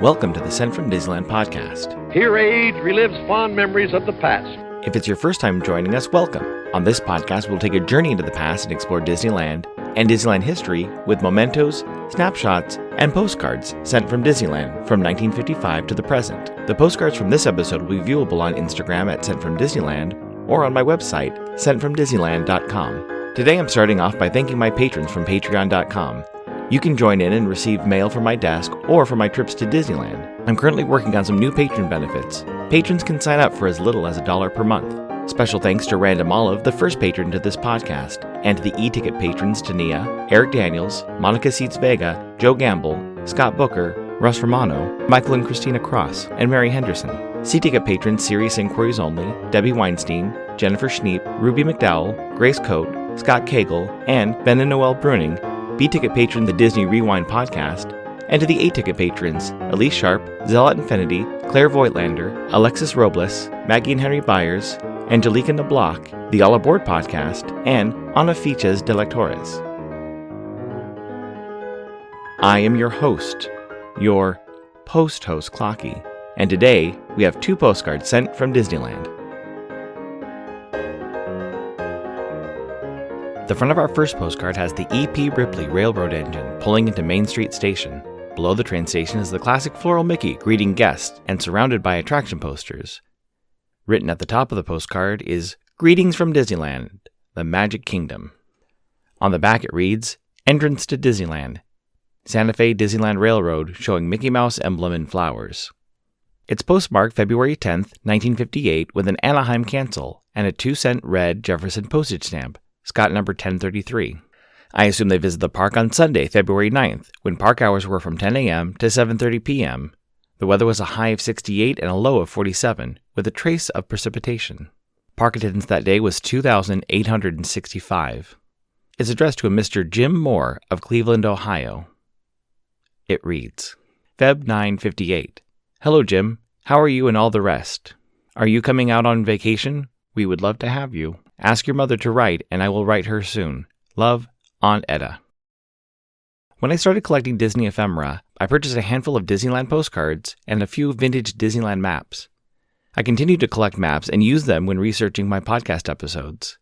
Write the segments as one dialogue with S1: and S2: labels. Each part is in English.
S1: Welcome to the Sent from Disneyland podcast.
S2: Here age relives fond memories of the past.
S1: If it's your first time joining us, welcome. On this podcast, we'll take a journey into the past and explore Disneyland and Disneyland history with mementos, snapshots, and postcards sent from Disneyland from 1955 to the present. The postcards from this episode will be viewable on Instagram at Sent from Disneyland or on my website, sentfromdisneyland.com. Today I'm starting off by thanking my patrons from patreon.com. You can join in and receive mail from my desk or for my trips to Disneyland. I'm currently working on some new patron benefits. Patrons can sign up for as little as $1 per month. Special thanks to Random Olive, the first patron to this podcast, and to the e-ticket patrons Tania, Eric Daniels, Monica Seitz Vega, Joe Gamble, Scott Booker, Russ Romano, Michael and Christina Cross, and Mary Henderson. C-ticket patrons Serious Inquiries Only, Debbie Weinstein, Jennifer Schneep, Ruby McDowell, Grace Coate, Scott Cagle, and Ben and Noel Bruning. B-ticket patron the Disney Rewind podcast, and to the A-ticket patrons Elise Sharp, Zealot Infinity, Claire Voigtlander, Alexis Robles, Maggie and Henry Byers, Angelica Nablock, the All Aboard podcast, and Ana Fiches de Lectores. I am your host, your post-host Clocky, and today we have 2 postcards sent from Disneyland. The front of our first postcard has the E.P. Ripley Railroad engine pulling into Main Street Station. Below the train station is the classic floral Mickey greeting guests and surrounded by attraction posters. Written at the top of the postcard is "Greetings from Disneyland, the Magic Kingdom." On the back it reads, "Entrance to Disneyland, Santa Fe Disneyland Railroad showing Mickey Mouse emblem in flowers." It's postmarked February 10th, 1958 with an Anaheim cancel and a 2-cent red Jefferson postage stamp. Scott number 1033. I assume they visited the park on Sunday, February 9th, when park hours were from 10 a.m. to 7:30 p.m. The weather was a high of 68 and a low of 47, with a trace of precipitation. Park attendance that day was 2,865. It's addressed to a Mr. Jim Moore of Cleveland, Ohio. It reads, Feb 9/58. Hello, Jim. How are you and all the rest? Are you coming out on vacation? We would love to have you. Ask your mother to write, and I will write her soon. Love, Aunt Etta. When I started collecting Disney ephemera, I purchased a handful of Disneyland postcards and a few vintage Disneyland maps. I continued to collect maps and use them when researching my podcast episodes.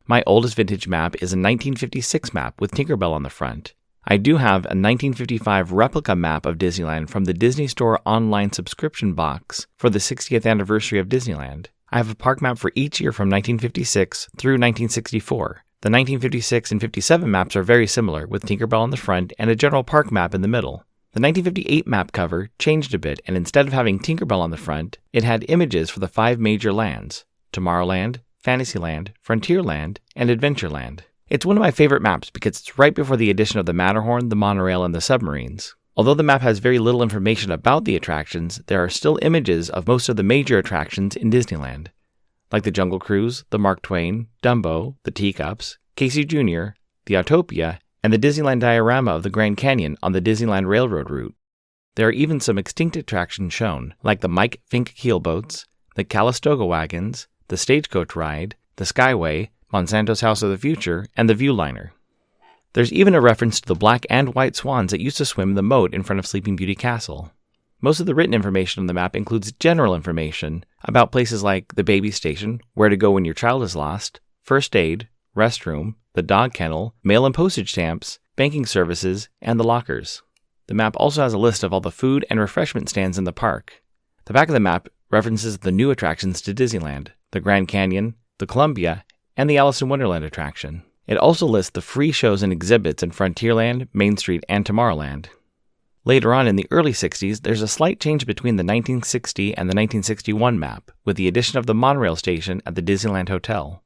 S1: My oldest vintage map is a 1956 map with Tinkerbell on the front. I do have a 1955 replica map of Disneyland from the Disney Store online subscription box for the 60th anniversary of Disneyland. I have a park map for each year from 1956 through 1964. The 1956 and 57 maps are very similar, with Tinkerbell on the front and a general park map in the middle. The 1958 map cover changed a bit, and instead of having Tinkerbell on the front, it had images for the 5 major lands: Tomorrowland, Fantasyland, Frontierland, and Adventureland. It's one of my favorite maps because it's right before the addition of the Matterhorn, the monorail, and the submarines. Although the map has very little information about the attractions, there are still images of most of the major attractions in Disneyland, like the Jungle Cruise, the Mark Twain, Dumbo, the Teacups, Casey Jr., the Autopia, and the Disneyland diorama of the Grand Canyon on the Disneyland Railroad route. There are even some extinct attractions shown, like the Mike Fink keelboats, the Calistoga wagons, the Stagecoach Ride, the Skyway, Monsanto's House of the Future, and the Viewliner. There's even a reference to the black and white swans that used to swim in the moat in front of Sleeping Beauty Castle. Most of the written information on the map includes general information about places like the baby station, where to go when your child is lost, first aid, restroom, the dog kennel, mail and postage stamps, banking services, and the lockers. The map also has a list of all the food and refreshment stands in the park. The back of the map references the new attractions to Disneyland, the Grand Canyon, the Columbia, and the Alice in Wonderland attraction. It also lists the free shows and exhibits in Frontierland, Main Street, and Tomorrowland. Later on in the early 60s, there's a slight change between the 1960 and the 1961 map, with the addition of the monorail station at the Disneyland Hotel.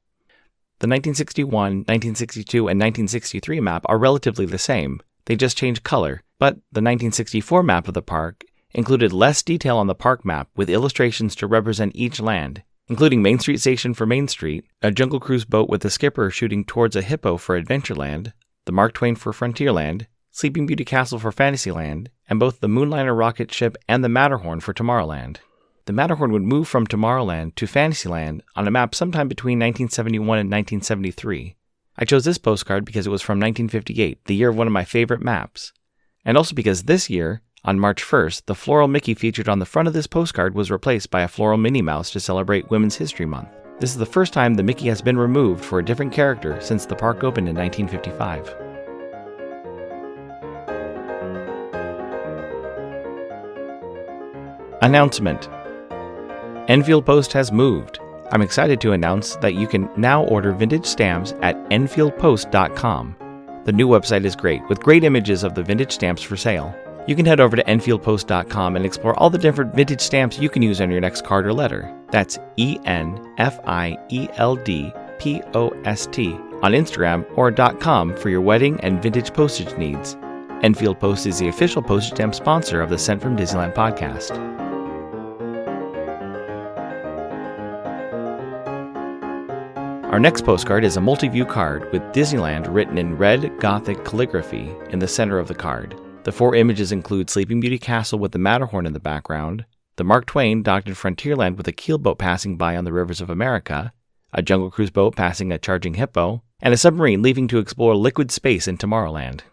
S1: The 1961, 1962, and 1963 map are relatively the same, they just change color, but the 1964 map of the park included less detail on the park map with illustrations to represent each land, including Main Street Station for Main Street, a Jungle Cruise boat with the skipper shooting towards a hippo for Adventureland, the Mark Twain for Frontierland, Sleeping Beauty Castle for Fantasyland, and both the Moonliner rocket ship and the Matterhorn for Tomorrowland. The Matterhorn would move from Tomorrowland to Fantasyland on a map sometime between 1971 and 1973. I chose this postcard because it was from 1958, the year of one of my favorite maps, and also because this year, On March 1st, the floral Mickey featured on the front of this postcard was replaced by a floral Minnie Mouse to celebrate Women's History Month. This is the first time the Mickey has been removed for a different character since the park opened in 1955. Announcement: Enfield Post has moved. I'm excited to announce that you can now order vintage stamps at enfieldpost.com. The new website is great, with great images of the vintage stamps for sale. You can head over to enfieldpost.com and explore all the different vintage stamps you can use on your next card or letter. That's ENFIELDPOST on Instagram or .com for your wedding and vintage postage needs. Enfield Post is the official postage stamp sponsor of the Sent from Disneyland podcast. Our next postcard is a multi-view card with Disneyland written in red Gothic calligraphy in the center of the card. The 4 images include Sleeping Beauty Castle with the Matterhorn in the background, the Mark Twain docked in Frontierland with a keelboat passing by on the rivers of America, a Jungle Cruise boat passing a charging hippo, and a submarine leaving to explore liquid space in Tomorrowland.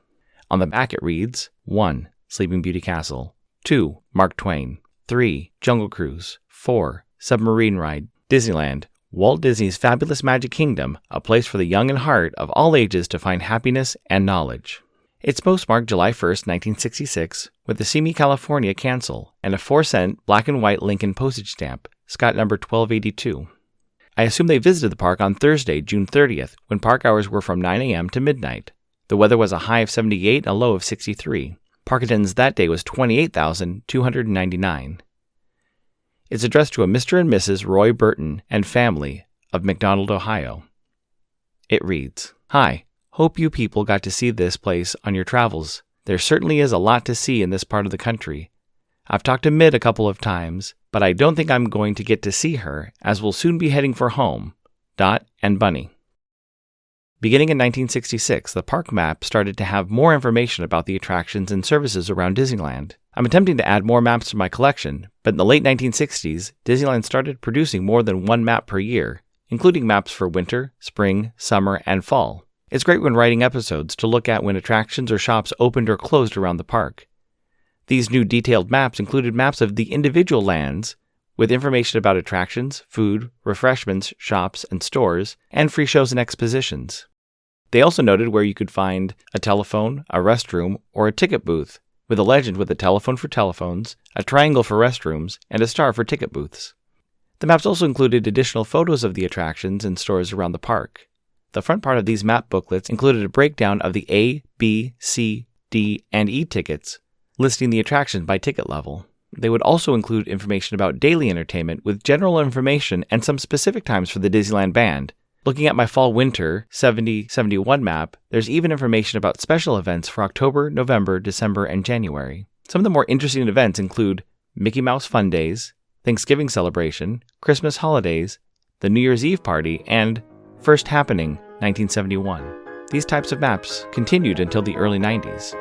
S1: On the back it reads, 1. Sleeping Beauty Castle, 2. Mark Twain, 3. Jungle Cruise, 4. Submarine Ride, Disneyland, Walt Disney's Fabulous Magic Kingdom, a place for the young in heart of all ages to find happiness and knowledge. It's postmarked July 1st, 1966, with the Simi, California cancel and a 4-cent black and white Lincoln postage stamp, Scott number 1282. I assume they visited the park on Thursday, June 30th, when park hours were from 9 a.m. to midnight. The weather was a high of 78 and a low of 63. Park attendance that day was 28,299. It's addressed to a Mr. and Mrs. Roy Burton and family of McDonald, Ohio. It reads, Hi, hope you people got to see this place on your travels. There certainly is a lot to see in this part of the country. I've talked to Mid a couple of times, but I don't think I'm going to get to see her, as we'll soon be heading for home. Dot and Bunny. Beginning in 1966, the park map started to have more information about the attractions and services around Disneyland. I'm attempting to add more maps to my collection, but in the late 1960s, Disneyland started producing more than 1 map per year, including maps for winter, spring, summer, and fall. It's great when writing episodes to look at when attractions or shops opened or closed around the park. These new detailed maps included maps of the individual lands, with information about attractions, food, refreshments, shops, and stores, and free shows and expositions. They also noted where you could find a telephone, a restroom, or a ticket booth, with a legend with a telephone for telephones, a triangle for restrooms, and a star for ticket booths. The maps also included additional photos of the attractions and stores around the park. The front part of these map booklets included a breakdown of the A, B, C, D, and E tickets, listing the attractions by ticket level. They would also include information about daily entertainment with general information and some specific times for the Disneyland Band. Looking at my Fall-Winter 70-71 map, there's even information about special events for October, November, December, and January. Some of the more interesting events include Mickey Mouse Fun Days, Thanksgiving Celebration, Christmas Holidays, the New Year's Eve Party, and First Happening 1971. These types of maps continued until the early 90s.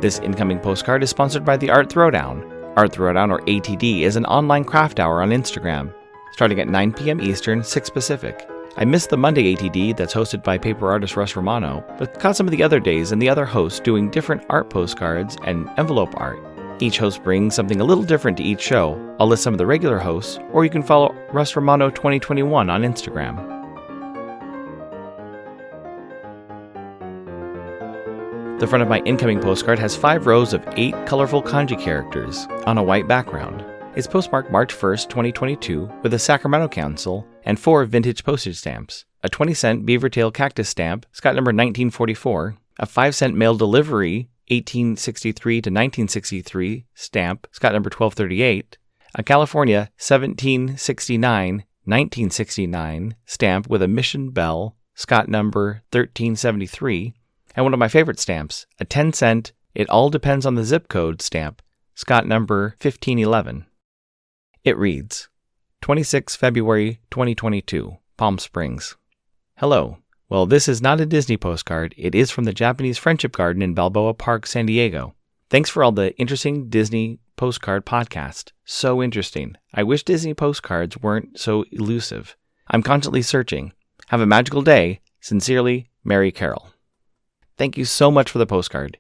S1: This incoming postcard is sponsored by the Art Throwdown. Art Throwdown, or ATD, is an online craft hour on Instagram, starting at 9 p.m. Eastern, 6 Pacific. I missed the Monday ATD that's hosted by paper artist Russ Romano, but caught some of the other days and the other hosts doing different art postcards and envelope art. Each host brings something a little different to each show. I'll list some of the regular hosts, or you can follow Russ Romano 2021 on Instagram. The front of my incoming postcard has 5 rows of 8 colorful kanji characters on a white background. It's postmarked March 1st, 2022, with a Sacramento cancel and 4 vintage postage stamps, a 20-cent beaver tail cactus stamp, Scott number 1944, a 5-cent mail delivery 1863 to 1963 stamp, Scott number 1238, a California 1769-1969 stamp with a mission bell, Scott number 1373, and one of my favorite stamps, a 10-cent It All Depends on the Zip Code stamp, Scott number 1511. It reads, 26 February 2022, Palm Springs. Hello. Well, this is not a Disney postcard. It is from the Japanese Friendship Garden in Balboa Park, San Diego. Thanks for all the interesting Disney postcard podcast. So interesting. I wish Disney postcards weren't so elusive. I'm constantly searching. Have a magical day. Sincerely, Mary Carroll. Thank you so much for the postcard.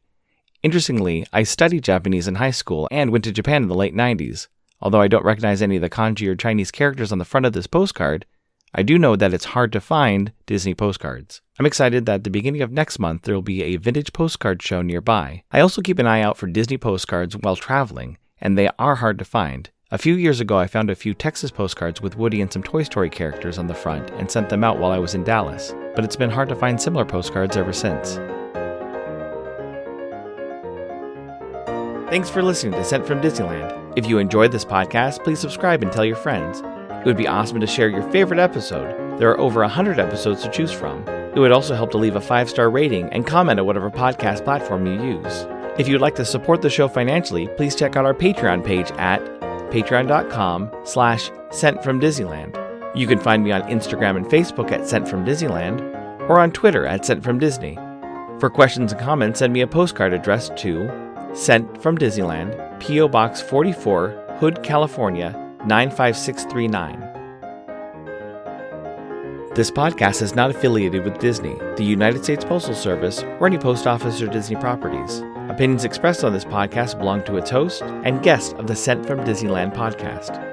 S1: Interestingly, I studied Japanese in high school and went to Japan in the late 90s. Although I don't recognize any of the kanji or Chinese characters on the front of this postcard, I do know that it's hard to find Disney postcards. I'm excited that at the beginning of next month there will be a vintage postcard show nearby. I also keep an eye out for Disney postcards while traveling, and they are hard to find. A few years ago I found a few Texas postcards with Woody and some Toy Story characters on the front and sent them out while I was in Dallas, but it's been hard to find similar postcards ever since. Thanks for listening to Sent from Disneyland. If you enjoyed this podcast, please subscribe and tell your friends. It would be awesome to share your favorite episode. There are over 100 episodes to choose from. It would also help to leave a 5-star rating and comment at whatever podcast platform you use. If you'd like to support the show financially, please check out our Patreon page at patreon.com/SentFromDisneyland. You can find me on Instagram and Facebook at Sent From Disneyland, or on Twitter at Sent From Disney. For questions and comments, send me a postcard addressed to Sent From Disneyland, P.O. Box 44, Hood, California, 95639. This podcast is not affiliated with Disney, the United States Postal Service, or any post office or Disney properties. Opinions expressed on this podcast belong to its host and guests of the Sent from Disneyland podcast.